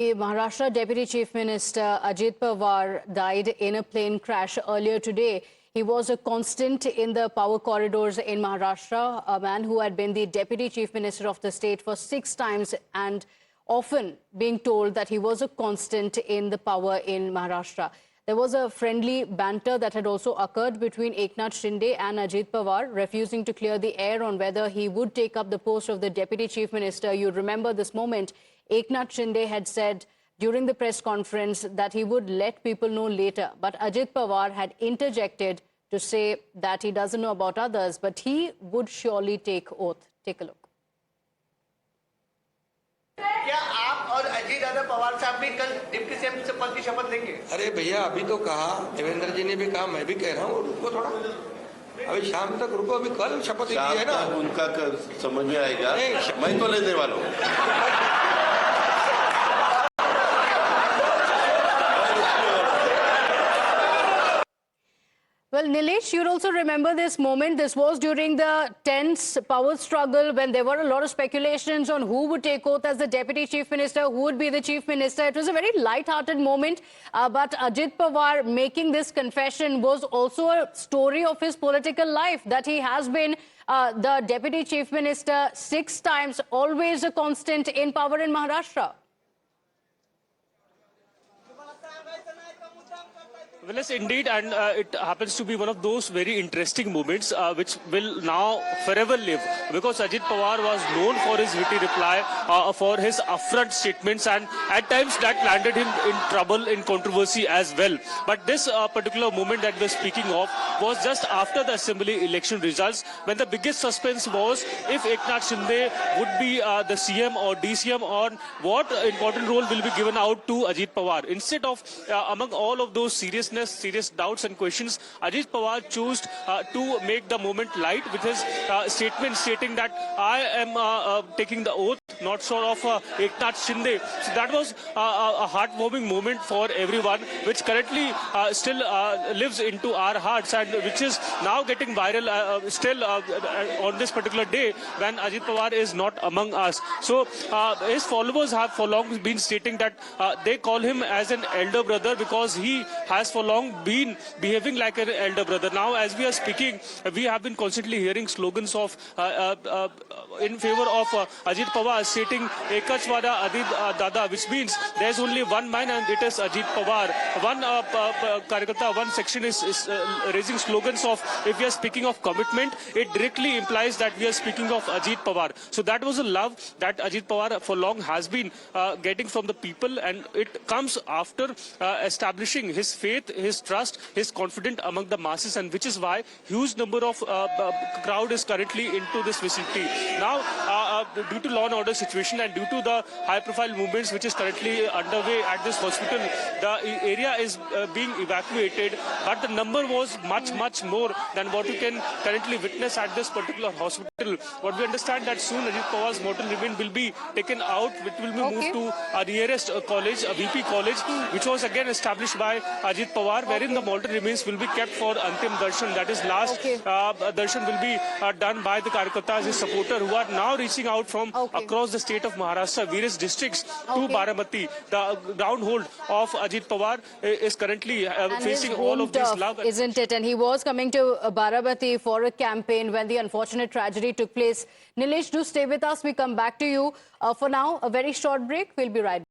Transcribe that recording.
Maharashtra Deputy Chief Minister Ajit Pawar died in a plane crash earlier today. He was a constant in the power corridors in Maharashtra, a man who had been the Deputy Chief Minister of the state for 6 times and often being told that he was a constant in the power in Maharashtra. There was a friendly banter that had also occurred between Eknath Shinde and Ajit Pawar, refusing to clear the air on whether he would take up the post of the Deputy Chief Minister. You remember this moment. Eknath Shinde had said during the press conference that he would let people know later. But Ajit Pawar had interjected to say that he doesn't know about others, but he would surely take oath. Take a look. क्या आप और अजीत दादा पवार साहब भी कल deputy CM पद की शपथ लेंगे? अरे भैया, अभी तो कहा, देवेंद्र जी ने भी कहा, मैं भी कह रहा हूँ, रुको थोड़ा, अभी शाम तक रुको, अभी कल शपथ ली है ना, उनका समझ में आएगा, मैं तो लेने वाला हूँ। Well, Nilesh, you'll also remember this moment. This was during the tense power struggle when there were a lot of speculations on who would take oath as the Deputy Chief Minister, who would be the Chief Minister. It was a very light-hearted moment, but Ajit Pawar making this confession was also a story of his political life, that he has been the Deputy Chief Minister 6 times, always a constant in power in Maharashtra. Well, yes, indeed, and it happens to be one of those very interesting moments which will now forever live, because Ajit Pawar was known for his witty reply, for his upfront statements, and at times that landed him in trouble, in controversy as well. But this particular moment that we're speaking of was just after the assembly election results, when the biggest suspense was if Eknath Shinde would be the CM or DCM, or what important role will be given out to Ajit Pawar. Instead of, among all of those serious doubts and questions, Ajit Pawar chose to make the moment light with his statement stating that I am taking the oath, not sure of Eknath Shinde. So that was a heartwarming moment for everyone, which currently still lives into our hearts, and which is now getting viral still on this particular day when Ajit Pawar is not among us. So his followers have for long been stating that they call him as an elder brother, because he has for long been behaving like an elder brother. Now, as we are speaking, we have been constantly hearing slogans of in favor of Ajit Pawar, stating Ekach Wada Ajit Dada, which means there's only one man and it is Ajit Pawar. One Karyakarta, one section is raising slogans of, if we are speaking of commitment, it directly implies that we are speaking of Ajit Pawar. So that was a love that Ajit Pawar for long has been getting from the people, and it comes after establishing his faith, his trust, his confidence among the masses, and which is why huge number of crowd is currently into this vicinity. Now, due to law and order situation and due to the high-profile movements which is currently underway at this hospital, the area is being evacuated, but the number was much more than what you can currently witness at this particular hospital. What we understand that soon Ajit Pawar's mortal remains will be taken out, which will be moved to a nearest college, a VP college, which was again established by Ajit Pawar, wherein the mortal remains will be kept for Antim Darshan, that is last darshan will be done by the Karyakartas, his supporter, who are now reaching out from across the state of Maharashtra, various districts to Baramati. The ground hold of Ajit Pawar is currently facing all of this love. Isn't it? And he was coming to Baramati for a campaign when the unfortunate tragedy took place. Nilesh, do stay with us. We come back to you. For now, a very short break. We'll be right back.